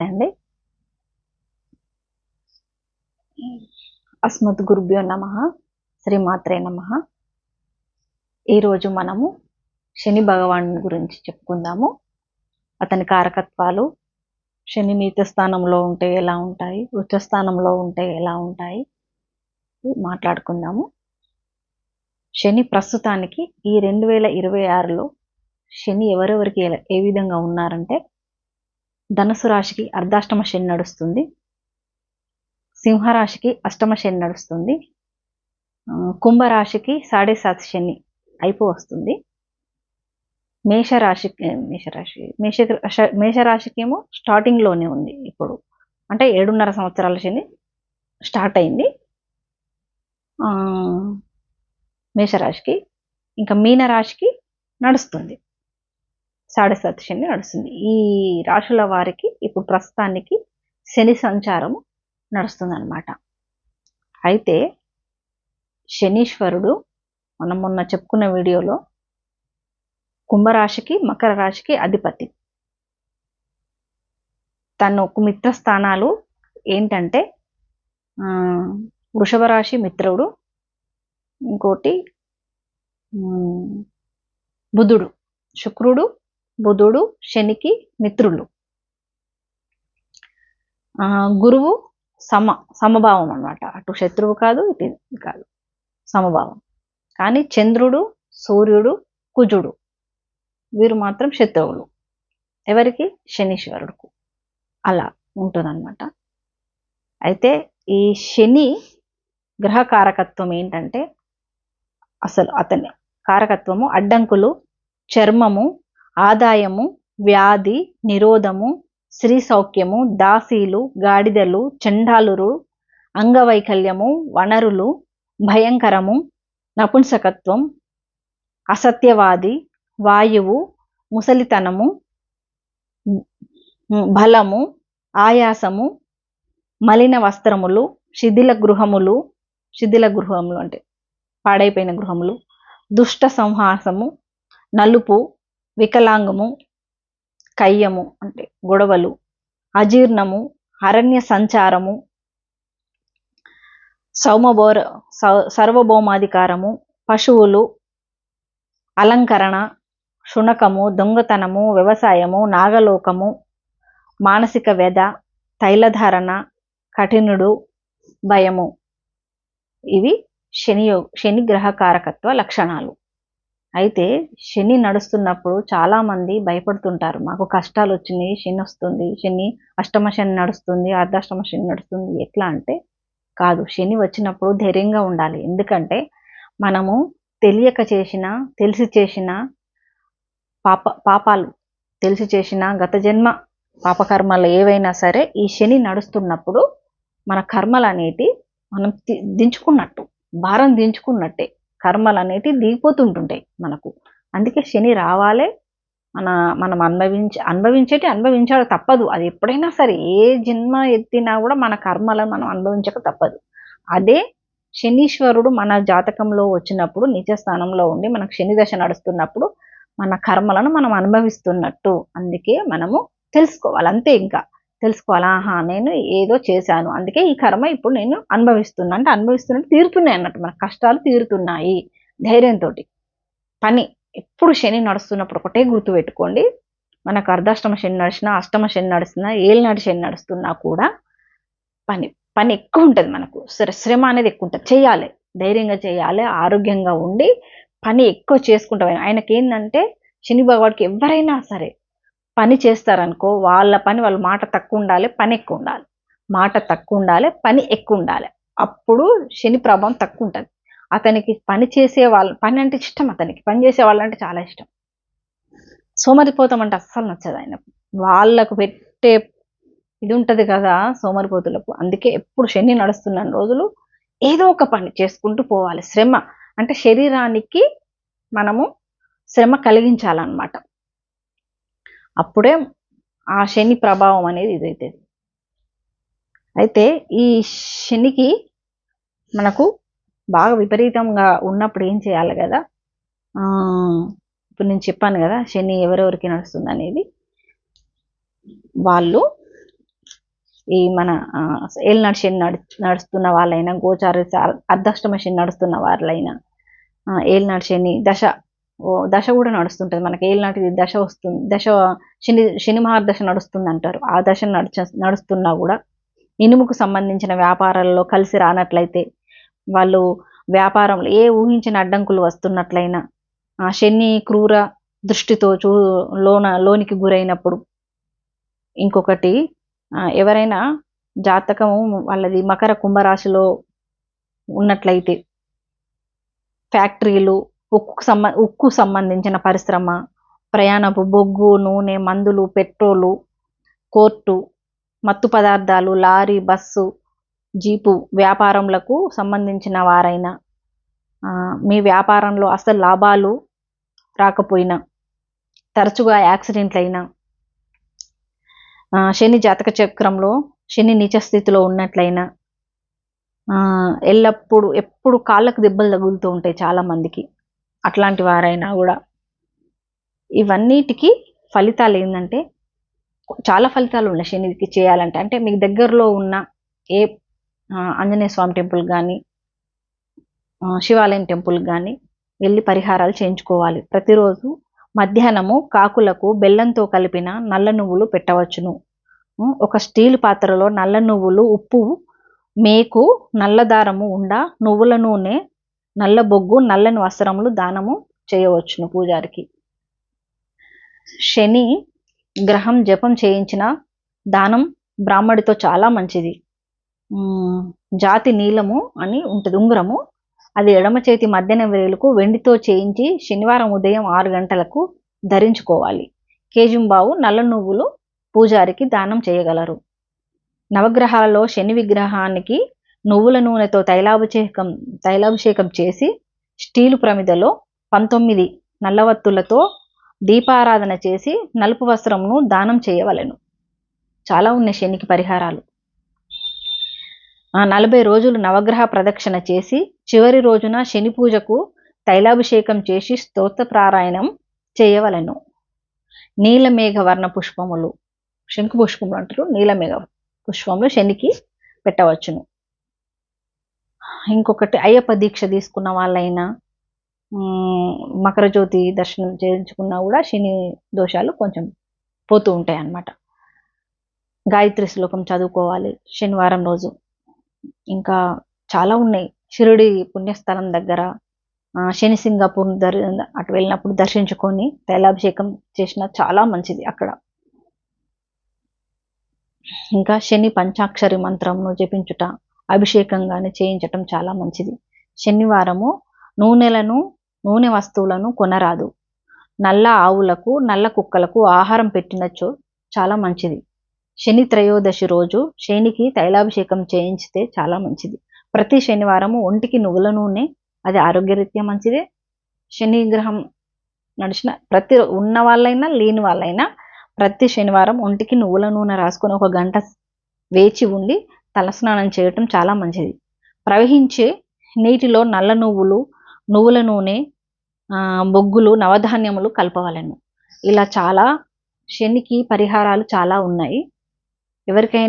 అండి. అస్మద్ గురుభ్యో నమః. శ్రీమాత్రే నమః. ఈరోజు మనము శని భగవాను గురించి చెప్పుకుందాము. అతని కారకత్వాలు, శని నీచ స్థానంలో ఉంటే ఎలా ఉంటాయి, ఉచ్చ స్థానంలో ఉంటే ఎలా ఉంటాయి మాట్లాడుకుందాము. శని ప్రస్తుతానికి ఈ 2026లో శని ఎవరెవరికి ఏ విధంగా ఉన్నారంటే, ధనుసు రాశికి అర్ధాష్టమ శని నడుస్తుంది, సింహరాశికి అష్టమ శని నడుస్తుంది, కుంభరాశికి 7.5 శని వస్తుంది, మేషరాశికేమో స్టార్టింగ్లోనే ఉంది. ఇప్పుడు అంటే 7.5 సంవత్సరాల శని స్టార్ట్ అయింది మేషరాశికి. ఇంకా మీనరాశికి నడుస్తుంది, 7.5 శని నడుస్తుంది. ఈ రాశుల వారికి ఇప్పుడు ప్రస్తుతానికి శని సంచారము నడుస్తుంది అన్నమాట. అయితే శనీశ్వరుడు మనం మొన్న చెప్పుకున్న వీడియోలో కుంభరాశికి మకర రాశికి అధిపతి. తన మిత్ర స్థానాలు ఏంటంటే వృషభ రాశి మిత్రుడు, ఇంకోటి బుధుడు, శుక్రుడు బుధుడు శనికి మిత్రులు. గురువు సమభావం అన్నమాట, అటు శత్రువు కాదు ఇటు కాదు, సమభావం. కానీ చంద్రుడు సూర్యుడు కుజుడు వీరు మాత్రం శత్రువులు ఎవరికి, శనీశ్వరుడుకు. అలా ఉంటుందన్నమాట. అయితే ఈ శని గ్రహ కారకత్వం ఏంటంటే, అసలు అతని కారకత్వము అడ్డంకులు, చర్మము, ఆదాయము, వ్యాధి నిరోధము, స్త్రీ సౌఖ్యము, దాసీలు, గాడిదలు, చండాలురు, అంగవైకల్యము, వనరులు, భయంకరము, నపుంసకత్వం, అసత్యవాది, వాయువు, ముసలితనము, బలము, ఆయాసము, మలిన వస్త్రములు, శిథిల గృహములు అంటే పాడైపోయిన గృహములు, దుష్ట సంహాసము, నలుపు, వికలాంగము, కయ్యము అంటే గొడవలు, అజీర్ణము, అరణ్య సంచారము, సర్వభౌమాధికారము, పశువులు, అలంకరణ, శునకము, దొంగతనము, వ్యవసాయము, నాగలోకము, మానసిక వ్యధ, తైలధారణ, కఠినుడు, భయము. ఇవి శని గ్రహ కారకత్వ లక్షణాలు. అయితే శని నడుస్తున్నప్పుడు చాలామంది భయపడుతుంటారు, మాకు కష్టాలు వచ్చినాయి, శని వస్తుంది, శని అష్టమ శని నడుస్తుంది, అర్ధాష్టమ శని నడుస్తుంది. ఎట్లా అంటే కాదు, శని వచ్చినప్పుడు ధైర్యంగా ఉండాలి. ఎందుకంటే మనము తెలియక చేసిన, తెలిసి చేసిన పాపాలు, తెలిసి చేసిన గత జన్మ పాపకర్మలు ఏవైనా సరే ఈ శని నడుస్తున్నప్పుడు మన కర్మలు అనేటి మనం దించుకున్నట్టు, భారం దించుకున్నట్టే, కర్మలు అనేటి దిగిపోతుంటుంటాయి మనకు. అందుకే శని రావాలే, మనం అనుభవించాలి, తప్పదు. అది ఎప్పుడైనా సరే ఏ జన్మ ఎత్తినా కూడా మన కర్మలను మనం అనుభవించక తప్పదు. అదే శనీశ్వరుడు మన జాతకంలో వచ్చినప్పుడు నిజ స్థానంలో ఉండి మనకు శని దశ నడుస్తున్నప్పుడు మన కర్మలను మనం అనుభవిస్తున్నట్టు. అందుకే మనము తెలుసుకోవాలి, అంతే. ఇంకా తెలుసుకోవాలి, ఆహా నేను ఏదో చేశాను, అందుకే ఈ కర్మ ఇప్పుడు నేను అనుభవిస్తున్నా అంటే అనుభవిస్తున్నట్టు తీరుతున్నాయి అన్నట్టు, మన కష్టాలు తీరుతున్నాయి. ధైర్యంతో పని ఎప్పుడు శని నడుస్తున్నప్పుడు ఒకటే గుర్తుపెట్టుకోండి, మనకు అర్ధాష్టమ శని నడిచినా, అష్టమ శని నడుస్తున్నా, ఏళ్ళనాటి శని నడుస్తున్నా కూడా పని ఎక్కువ ఉంటుంది. మనకు శ్రమ అనేది ఎక్కువ ఉంటుంది, చేయాలి, ధైర్యంగా చేయాలి, ఆరోగ్యంగా ఉండి పని ఎక్కువ చేసుకుంటాం. ఆయనకి ఏంటంటే శని భగవాడికి ఎవరైనా సరే పని చేస్తారనుకో, వాళ్ళ మాట తక్కువ ఉండాలి, పని ఎక్కువ ఉండాలి. మాట తక్కువ ఉండాలి, పని ఎక్కువ ఉండాలి. అప్పుడు శని ప్రభావం తక్కువ ఉంటుంది. అతనికి పని అంటే ఇష్టం, అతనికి పని చేసే వాళ్ళంటే చాలా ఇష్టం. సోమరిపోతామంటే అస్సలు నచ్చదు ఆయన. వాళ్ళకు పెట్టే ఇది ఉంటుంది కదా సోమరిపోతులకు. అందుకే ఎప్పుడు శని నడుస్తున్న రోజులు ఏదో ఒక పని చేసుకుంటూ పోవాలి. శ్రమ అంటే శరీరానికి మనము శ్రమ కలిగించాలన్నమాట. అప్పుడే ఆ శని ప్రభావం అనేది ఇదైతుంది. అయితే ఈ శనికి మనకు బాగా విపరీతంగా ఉన్నప్పుడు ఏం చేయాలి కదా, ఇప్పుడు నేను చెప్పాను కదా శని ఎవరెవరికి నడుస్తుంది అనేది. వాళ్ళు ఈ మన ఏలినాటి శని నడుస్తున్న వాళ్ళైనా, గోచార అర్ధాష్టమ శని నడుస్తున్న వాళ్ళైనా, ఏలినాటి శని దశ కూడా నడుస్తుంటుంది. మనకి ఏలినాటి దశ వస్తుంది, శని మహర్దశ నడుస్తుంది అంటారు. ఆ దశ నడుస్తున్నా కూడా ఇనుముకు సంబంధించిన వ్యాపారాల్లో కలిసి రానట్లయితే, వాళ్ళు వ్యాపారంలో ఏ ఊహించిన అడ్డంకులు వస్తున్నట్లయినా, శని క్రూర దృష్టితో లోనికి గురైనప్పుడు, ఇంకొకటి ఎవరైనా జాతకము వాళ్ళది మకర కుంభరాశిలో ఉన్నట్లయితే, ఫ్యాక్టరీలు, ఉక్కు సంబంధించిన పరిశ్రమ, ప్రయాణపు బొగ్గు, నూనె, మందులు, పెట్రోలు, కోర్టు, మత్తు పదార్థాలు, లారీ, బస్సు, జీపు వ్యాపారములకు సంబంధించిన వారైనా, మీ వ్యాపారంలో అసలు లాభాలు రాకపోయినా, తరచుగా యాక్సిడెంట్లు అయినా, శని జాతక చక్రంలో శని నీచ స్థితిలో ఉన్నట్లయినా, ఎప్పుడు కాళ్ళకు దెబ్బలు తగులుతూ ఉంటాయి చాలా మందికి. అట్లాంటి వారైనా కూడా ఇవన్నిటికీ ఫలితాలు ఏంటంటే, చాలా ఫలితాలు ఉన్నాయి శనికి చేయాలంటే. అంటే మీకు దగ్గరలో ఉన్న ఏ ఆంజనేయ స్వామి టెంపుల్ కానీ, శివాలయం టెంపుల్ కానీ వెళ్ళి పరిహారాలు చేయించుకోవాలి. ప్రతిరోజు మధ్యాహ్నము కాకులకు బెల్లంతో కలిపిన నల్ల నువ్వులు పెట్టవచ్చును. ఒక స్టీల్ పాత్రలో నల్ల నువ్వులు, ఉప్పు, మేకు, నల్ల దారము ఉండ, నువ్వుల నూనె, నల్ల బొగ్గు, నల్లని వస్త్రములు దానము చేయవచ్చును పూజారికి. శని గ్రహం జపం చేయించిన దానం బ్రాహ్మడితో చాలా మంచిది. జాతి నీలము అని ఉంటుంది ఉంగరము, అది ఎడమ చేతి మధ్యన వేలుకు వెండితో చేయించి శనివారం ఉదయం 6 గంటలకు ధరించుకోవాలి. కేజుంబావు నల్ల నువ్వులు పూజారికి దానం చేయగలరు. నవగ్రహాలలో శని విగ్రహానికి నువ్వుల నూనెతో తైలాభిషేకం చేసి స్టీలు ప్రమిదలో 19 నల్లవత్తులతో దీపారాధన చేసి నలుపు వస్త్రమును దానం చేయవలెను. చాలా ఉన్నాయి శనికి పరిహారాలు. 40 రోజులు నవగ్రహ ప్రదక్షిణ చేసి చివరి రోజున శని పూజకు తైలాభిషేకం చేసి స్తోత్ర పారాయణం చేయవలెను. నీలమేఘ వర్ణ పుష్పములు, శంకు పుష్పములు అంటారు, నీలమేఘ పుష్పములు శనికి పెట్టవచ్చును. ఇంకొకటి అయ్యప్ప దీక్ష తీసుకున్న వాళ్ళైనా, మకర జ్యోతి దర్శనం చేయించుకున్నా కూడా శని దోషాలు కొంచెం పోతూ ఉంటాయి అన్నమాట. గాయత్రి శ్లోకం చదువుకోవాలి శనివారం రోజు. ఇంకా చాలా ఉన్నాయి. షిరిడి పుణ్యస్థలం దగ్గర శని సింగాపూర్ అటు వెళ్ళినప్పుడు దర్శించుకొని తైలాభిషేకం చేసిన చాలా మంచిది అక్కడ. ఇంకా శని పంచాక్షరి మంత్రంను జపించుట, అభిషేకం కానీ చేయించటం చాలా మంచిది. శనివారము నూనె వస్తువులను కొనరాదు. నల్ల ఆవులకు, నల్ల కుక్కలకు ఆహారం పెట్టినచో చాలా మంచిది. శని త్రయోదశి రోజు శనికి తైలాభిషేకం చేయించితే చాలా మంచిది. ప్రతి శనివారము ఒంటికి నువ్వుల నూనె, అది ఆరోగ్యరీత్యా మంచిదే. శని గ్రహం నడిచిన ఉన్న వాళ్ళైనా లేని వాళ్ళైనా ప్రతి శనివారం ఒంటికి నువ్వుల నూనె రాసుకొని 1 గంట వేచి ఉండి తలస్నానం చేయటం చాలా మంచిది. ప్రవహించే నీటిలో నల్ల నువ్వులు, నువ్వుల నూనె, బొగ్గులు, నవధాన్యములు కలపవలెను. ఇలా చాలా శనికి పరిహారాలు చాలా ఉన్నాయి. ఎవరికైనా